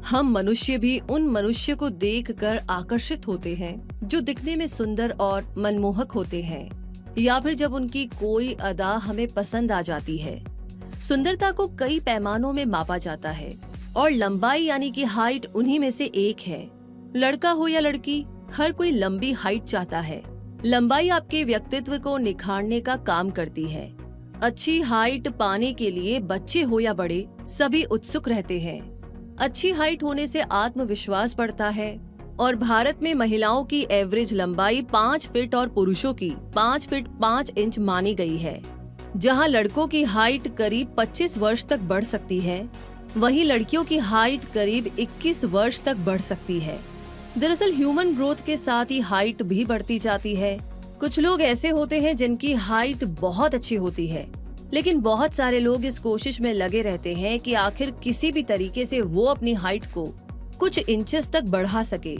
हम मनुष्य भी उन मनुष्य को देखकर आकर्षित होते हैं जो दिखने में सुंदर और मनमोहक होते हैं, या फिर जब उनकी कोई अदा हमें पसंद आ जाती है। सुंदरता को कई पैमानों में मापा जाता है और लंबाई यानी कि हाइट उन्हीं में से एक है। लड़का हो या लड़की, हर कोई लंबी हाइट चाहता है। लंबाई आपके व्यक्तित्व को निखारने का काम करती है। अच्छी हाइट पाने के लिए बच्चे हो या बड़े, सभी उत्सुक रहते हैं। अच्छी हाइट होने से आत्मविश्वास बढ़ता है और भारत में महिलाओं की एवरेज लंबाई 5 फीट और पुरुषों की 5 फीट 5 इंच मानी गई है। जहां लड़कों की हाइट करीब 25 वर्ष तक बढ़ सकती है, वहीं लड़कियों की हाइट करीब 21 वर्ष तक बढ़ सकती है। दरअसल ह्यूमन ग्रोथ के साथ ही हाइट भी बढ़ती जाती है। कुछ लोग ऐसे होते हैं जिनकी हाइट बहुत अच्छी होती है, लेकिन बहुत सारे लोग इस कोशिश में लगे रहते हैं कि आखिर किसी भी तरीके से वो अपनी हाइट को कुछ इंचेस तक बढ़ा सके,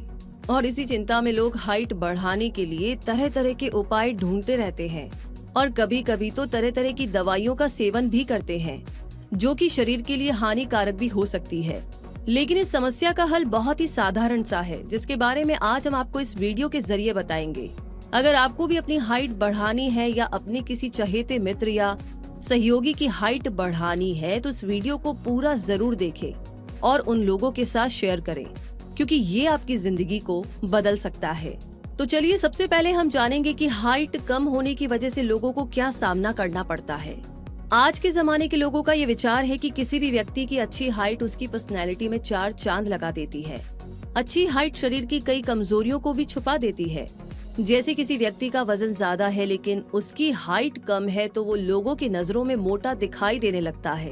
और इसी चिंता में लोग हाइट बढ़ाने के लिए तरह तरह के उपाय ढूंढते रहते हैं और कभी कभी तो तरह तरह की दवाइयों का सेवन भी करते हैं, जो कि शरीर के लिए हानिकारक भी हो सकती है। लेकिन इस समस्या का हल बहुत ही साधारण सा है, जिसके बारे में आज हम आपको इस वीडियो के जरिए बताएंगे। अगर आपको भी अपनी हाइट बढ़ानी है या अपने किसी चहेते मित्र या सहयोगी की हाइट बढ़ानी है, तो इस वीडियो को पूरा जरूर देखें और उन लोगों के साथ शेयर करें, क्योंकि ये आपकी जिंदगी को बदल सकता है। तो चलिए सबसे पहले हम जानेंगे कि हाइट कम होने की वजह से लोगों को क्या सामना करना पड़ता है। आज के जमाने के लोगों का ये विचार है कि किसी भी व्यक्ति की अच्छी हाइट उसकी पर्सनैलिटी में 4 चांद लगा देती है। अच्छी हाइट शरीर की कई कमजोरियों को भी छुपा देती है। जैसे किसी व्यक्ति का वजन ज्यादा है लेकिन उसकी हाइट कम है, तो वो लोगों की नजरों में मोटा दिखाई देने लगता है।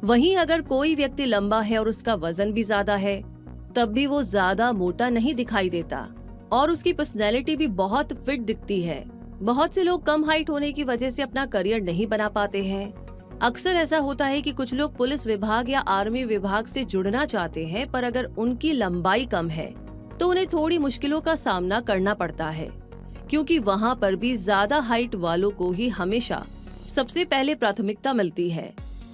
वहीं अगर कोई व्यक्ति लंबा है और उसका वजन भी ज्यादा है, तब भी वो ज्यादा मोटा नहीं दिखाई देता और उसकी पर्सनैलिटी भी बहुत फिट दिखती है। बहुत से लोग कम हाइट होने की वजह से अपना करियर नहीं बना पाते हैं। अक्सर ऐसा होता है कि कुछ लोग पुलिस विभाग या आर्मी विभाग से जुड़ना चाहते हैं, पर अगर उनकी लंबाई कम है तो उन्हें थोड़ी मुश्किलों का सामना करना पड़ता है, क्योंकि वहाँ पर भी ज्यादा हाइट वालों को ही हमेशा सबसे पहले प्राथमिकता मिलती है।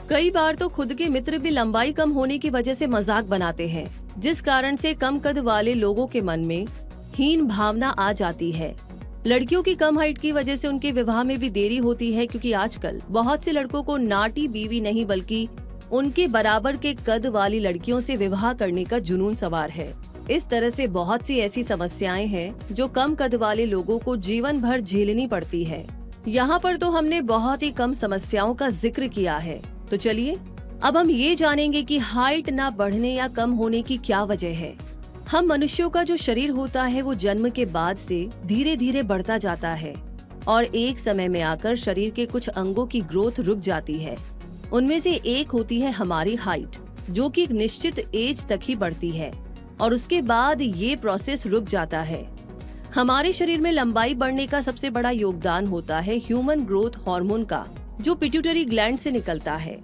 कई बार तो खुद के मित्र भी लंबाई कम होने की वजह से मजाक बनाते हैं, जिस कारण से कम कद वाले लोगों के मन में हीन भावना आ जाती है। लड़कियों की कम हाइट की वजह से उनके विवाह में भी देरी होती है, क्योंकि आजकल बहुत से लड़कों को नाटी बीवी नहीं बल्कि उनके बराबर के कद वाली लड़कियों से विवाह करने का जुनून सवार है। इस तरह से बहुत सी ऐसी समस्याएं हैं जो कम कद वाले लोगों को जीवन भर झेलनी पड़ती है। यहाँ पर तो हमने बहुत ही कम समस्याओं का जिक्र किया है, तो चलिए अब हम ये जानेंगे कि हाइट ना बढ़ने या कम होने की क्या वजह है। हम मनुष्यों का जो शरीर होता है वो जन्म के बाद से धीरे धीरे बढ़ता जाता है और एक समय में आकर शरीर के कुछ अंगों की ग्रोथ रुक जाती है। उनमें से एक होती है हमारी हाइट, जो कि एक निश्चित एज तक ही बढ़ती है और उसके बाद ये प्रोसेस रुक जाता है। हमारे शरीर में लंबाई बढ़ने का सबसे बड़ा योगदान होता है ह्यूमन ग्रोथ हार्मोन का, जो पिट्यूटरी ग्लैंड से निकलता है।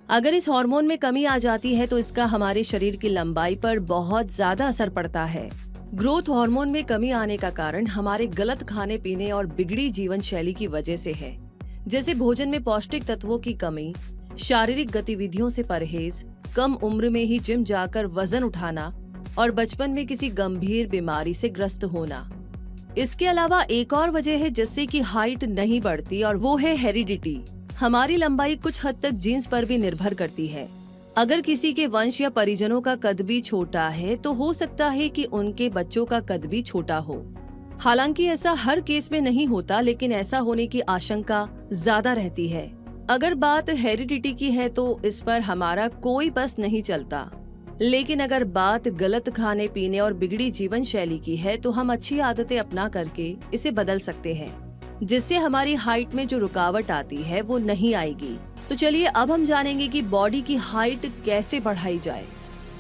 अगर इस हार्मोन में कमी आ जाती है तो इसका हमारे शरीर की लंबाई पर बहुत ज्यादा असर पड़ता है। ग्रोथ हार्मोन में कमी आने का कारण हमारे गलत खाने पीने और बिगड़ी जीवन शैली की वजह से है, जैसे भोजन में पौष्टिक तत्वों की कमी, शारीरिक गतिविधियों से परहेज, कम उम्र में ही जिम जाकर वजन उठाना और बचपन में किसी गंभीर बीमारी से ग्रस्त होना। इसके अलावा एक और वजह है जिससे कि हाइट नहीं बढ़ती, और वो है हेरिडिटी। हमारी लंबाई कुछ हद तक जीन्स पर भी निर्भर करती है। अगर किसी के वंश या परिजनों का कद भी छोटा है तो हो सकता है कि उनके बच्चों का कद भी छोटा हो। हालांकि ऐसा हर केस में नहीं होता, लेकिन ऐसा होने की आशंका ज्यादा रहती है। अगर बात हेरिडिटी की है तो इस पर हमारा कोई बस नहीं चलता, लेकिन अगर बात गलत खाने पीने और बिगड़ी जीवन शैली की है तो हम अच्छी आदतें अपना करके इसे बदल सकते हैं, जिससे हमारी हाइट में जो रुकावट आती है वो नहीं आएगी। तो चलिए अब हम जानेंगे कि बॉडी की हाइट कैसे बढ़ाई जाए।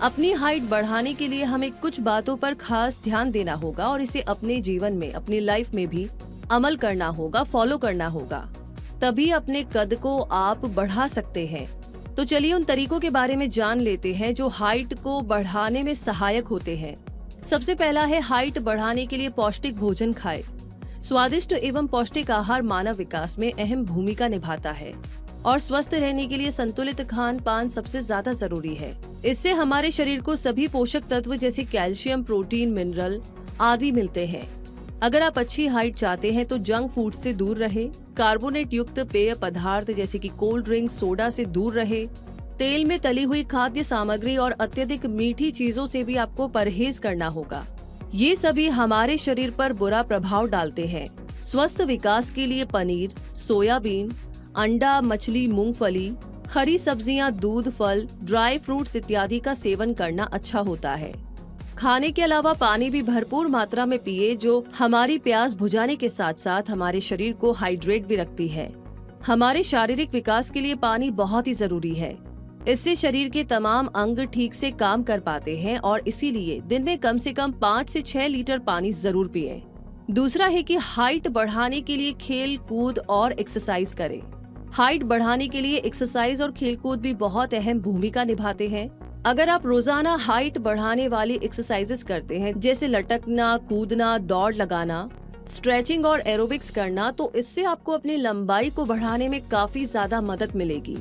अपनी हाइट बढ़ाने के लिए हमें कुछ बातों पर खास ध्यान देना होगा और इसे अपने जीवन में, अपनी लाइफ में भी अमल करना होगा, फॉलो करना होगा, तभी अपने कद को आप बढ़ा सकते हैं। तो चलिए उन तरीकों के बारे में जान लेते हैं जो हाइट को बढ़ाने में सहायक होते हैं। सबसे पहला है हाइट बढ़ाने के लिए पौष्टिक भोजन खाएं। स्वादिष्ट एवं पौष्टिक आहार मानव विकास में अहम भूमिका निभाता है। और स्वस्थ रहने के लिए संतुलित खान पान सबसे ज्यादा जरूरी है। इससे हमारे शरीर को सभी पोषक तत्व जैसे कैल्शियम, प्रोटीन, मिनरल आदि मिलते हैं। अगर आप अच्छी हाइट चाहते हैं तो जंक फूड से दूर रहे, कार्बोनेट युक्त पेय पदार्थ जैसे कि कोल्ड ड्रिंक, सोडा से दूर रहे, तेल में तली हुई खाद्य सामग्री और अत्यधिक मीठी चीजों से भी आपको परहेज करना होगा। ये सभी हमारे शरीर पर बुरा प्रभाव डालते हैं। स्वस्थ विकास के लिए पनीर, सोयाबीन, अंडा, मछली, मूंगफली, हरी सब्जियां, दूध, फल, ड्राई फ्रूट्स इत्यादि का सेवन करना अच्छा होता है। खाने के अलावा पानी भी भरपूर मात्रा में पिए, जो हमारी प्यास बुझाने के साथ साथ हमारे शरीर को हाइड्रेट भी रखती है। हमारे शारीरिक विकास के लिए पानी बहुत ही जरूरी है। इससे शरीर के तमाम अंग ठीक से काम कर पाते हैं और इसीलिए दिन में कम से कम 5 से 6 लीटर पानी जरूर पिएं। दूसरा है कि हाइट बढ़ाने के लिए खेल कूद और एक्सरसाइज करें। हाइट बढ़ाने के लिए एक्सरसाइज और खेल कूद भी बहुत अहम भूमिका निभाते हैं। अगर आप रोजाना हाइट बढ़ाने वाली एक्सरसाइजेस करते हैं, जैसे लटकना, कूदना, दौड़ लगाना, स्ट्रेचिंग और एरोबिक्स करना, तो इससे आपको अपनी लंबाई को बढ़ाने में काफी ज्यादा मदद मिलेगी।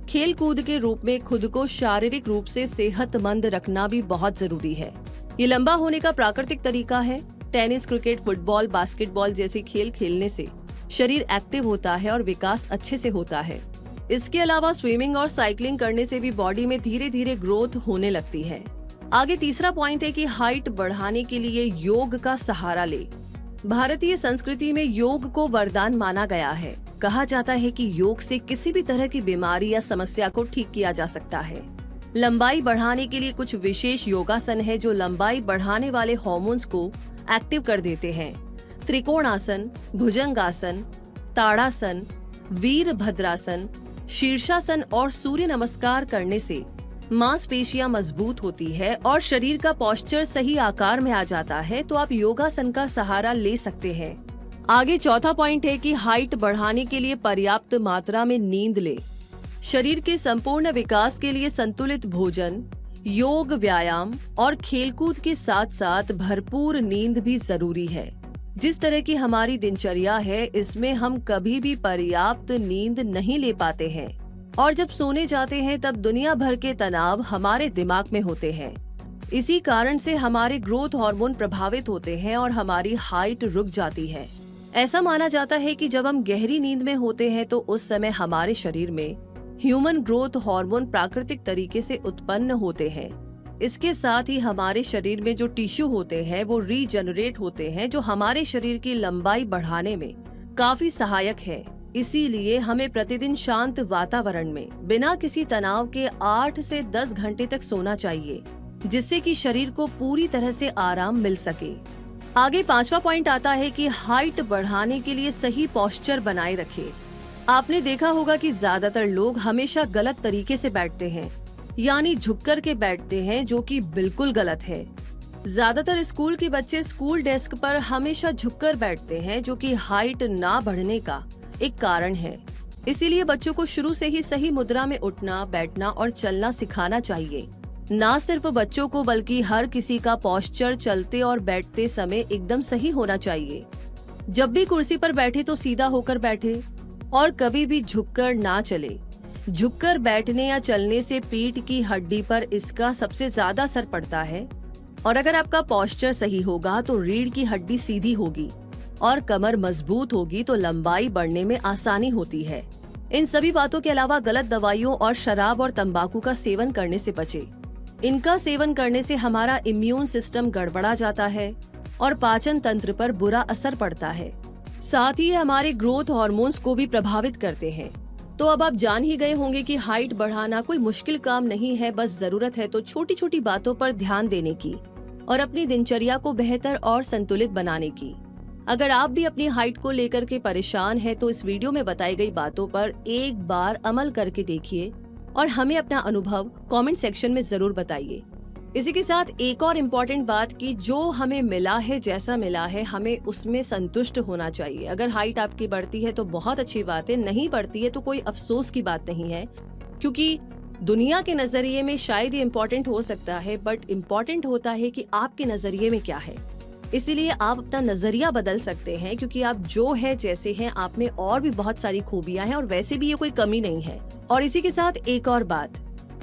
खेल कूद के रूप में खुद को शारीरिक रूप से सेहतमंद रखना भी बहुत जरूरी है। ये लंबा होने का प्राकृतिक तरीका है। टेनिस, क्रिकेट, फुटबॉल, बास्केटबॉल जैसे खेल खेलने से शरीर एक्टिव होता है और विकास अच्छे से होता है। इसके अलावा स्विमिंग और साइकिलिंग करने से भी बॉडी में धीरे धीरे ग्रोथ होने लगती है। आगे तीसरा पॉइंट है कि हाइट बढ़ाने के लिए योग का सहारा ले। भारतीय संस्कृति में योग को वरदान माना गया है। कहा जाता है कि योग से किसी भी तरह की बीमारी या समस्या को ठीक किया जा सकता है। लंबाई बढ़ाने के लिए कुछ विशेष योगासन है जो लंबाई बढ़ाने वाले हार्मोन्स को एक्टिव कर देते हैं। त्रिकोणासन, भुजंगासन, ताड़ासन, वीरभद्रासन, शीर्षासन और सूर्य नमस्कार करने से मांसपेशियां मजबूत होती है और शरीर का पोस्चर सही आकार में आ जाता है। तो आप योगासन का सहारा ले सकते हैं। आगे चौथा पॉइंट है कि हाइट बढ़ाने के लिए पर्याप्त मात्रा में नींद ले। शरीर के संपूर्ण विकास के लिए संतुलित भोजन, योग, व्यायाम और खेलकूद के साथ साथ भरपूर नींद भी जरूरी है। जिस तरह की हमारी दिनचर्या है, इसमें हम कभी भी पर्याप्त नींद नहीं ले पाते हैं और जब सोने जाते हैं तब दुनिया भर के तनाव हमारे दिमाग में होते हैं। इसी कारण से हमारे ग्रोथ हार्मोन प्रभावित होते हैं और हमारी हाइट रुक जाती है। ऐसा माना जाता है कि जब हम गहरी नींद में होते हैं तो उस समय हमारे शरीर में ह्यूमन ग्रोथ हार्मोन प्राकृतिक तरीके से उत्पन्न होते हैं। इसके साथ ही हमारे शरीर में जो टिश्यू होते हैं वो रीजनरेट होते हैं, जो हमारे शरीर की लंबाई बढ़ाने में काफी सहायक है। इसीलिए हमें प्रतिदिन शांत वातावरण में बिना किसी तनाव के 8 से 10 घंटे तक सोना चाहिए, जिससे कि शरीर को पूरी तरह से आराम मिल सके। आगे पांचवा पॉइंट आता है कि हाइट बढ़ाने के लिए सही पोस्चर बनाए रखें। आपने देखा होगा कि ज्यादातर लोग हमेशा गलत तरीके से बैठते हैं, यानी झुककर के बैठते हैं, जो कि बिल्कुल गलत है। ज्यादातर स्कूल के बच्चे स्कूल डेस्क पर हमेशा झुककर बैठते हैं, जो कि हाइट ना बढ़ने का एक कारण है। इसीलिए बच्चों को शुरू से ही सही मुद्रा में उठना, बैठना और चलना सिखाना चाहिए। ना सिर्फ बच्चों को बल्कि हर किसी का पोस्चर चलते और बैठते समय एकदम सही होना चाहिए। जब भी कुर्सी पर बैठे तो सीधा होकर बैठे और कभी भी झुककर ना चले। झुककर बैठने या चलने से पीठ की हड्डी पर इसका सबसे ज्यादा असर पड़ता है और अगर आपका पोस्चर सही होगा तो रीढ़ की हड्डी सीधी होगी और कमर मजबूत होगी, तो लंबाई बढ़ने में आसानी होती है। इन सभी बातों के अलावा गलत दवाइयों और शराब और तंबाकू का सेवन करने से बचें। इनका सेवन करने से हमारा इम्यून सिस्टम गड़बड़ा जाता है और पाचन तंत्र पर बुरा असर पड़ता है। साथ ही हमारे ग्रोथ हार्मोन्स को भी प्रभावित करते हैं। तो अब आप जान ही गए होंगे कि हाइट बढ़ाना कोई मुश्किल काम नहीं है, बस जरूरत है तो छोटी छोटी बातों पर ध्यान देने की और अपनी दिनचर्या को बेहतर और संतुलित बनाने की। अगर आप भी अपनी हाइट को लेकर के परेशान हैं तो इस वीडियो में बताई गई बातों पर एक बार अमल करके देखिए और हमें अपना अनुभव कमेंट सेक्शन में जरूर बताइए। इसी के साथ एक और इम्पोर्टेंट बात कि जो हमें मिला है, जैसा मिला है, हमें उसमें संतुष्ट होना चाहिए। अगर हाइट आपकी बढ़ती है तो बहुत अच्छी बात है, नहीं बढ़ती है तो कोई अफसोस की बात नहीं है, क्योंकि दुनिया के नजरिए में शायद ये इम्पोर्टेंट हो सकता है, बट इम्पोर्टेंट होता है कि आपके नजरिए में क्या है। इसीलिए आप अपना नजरिया बदल सकते हैं, क्योंकि आप जो है जैसे हैं आप में और भी बहुत सारी खूबियां हैं और वैसे भी ये कोई कमी नहीं है। और इसी के साथ एक और बात,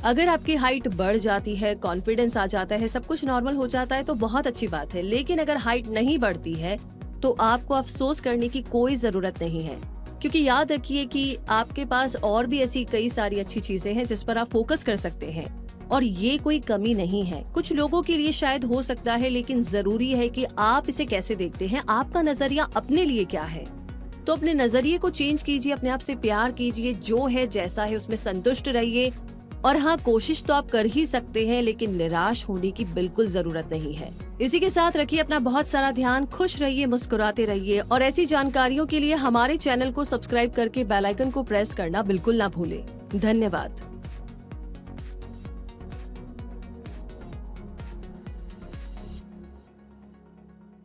अगर आपकी हाइट बढ़ जाती है, कॉन्फिडेंस आ जाता है, सब कुछ नॉर्मल हो जाता है तो बहुत अच्छी बात है। लेकिन अगर हाइट नहीं बढ़ती है तो आपको अफसोस करने की कोई जरूरत नहीं है, क्योंकि याद रखिए कि आपके पास और भी ऐसी कई सारी अच्छी चीजें हैं जिस पर आप फोकस कर सकते हैं और ये कोई कमी नहीं है। कुछ लोगों के लिए शायद हो सकता है, लेकिन जरूरी है कि आप इसे कैसे देखते हैं, आपका नजरिया अपने लिए क्या है। तो अपने नजरिए को चेंज कीजिए, अपने आप से प्यार कीजिए, जो है जैसा है उसमें संतुष्ट रहिए। और हाँ, कोशिश तो आप कर ही सकते हैं, लेकिन निराश होने की बिल्कुल जरूरत नहीं है। इसी के साथ रखिए अपना बहुत सारा ध्यान, खुश रहिए, मुस्कुराते रहिए और ऐसी जानकारियों के लिए हमारे चैनल को सब्सक्राइब करके बेल आइकन को प्रेस करना बिल्कुल ना भूलें। धन्यवाद।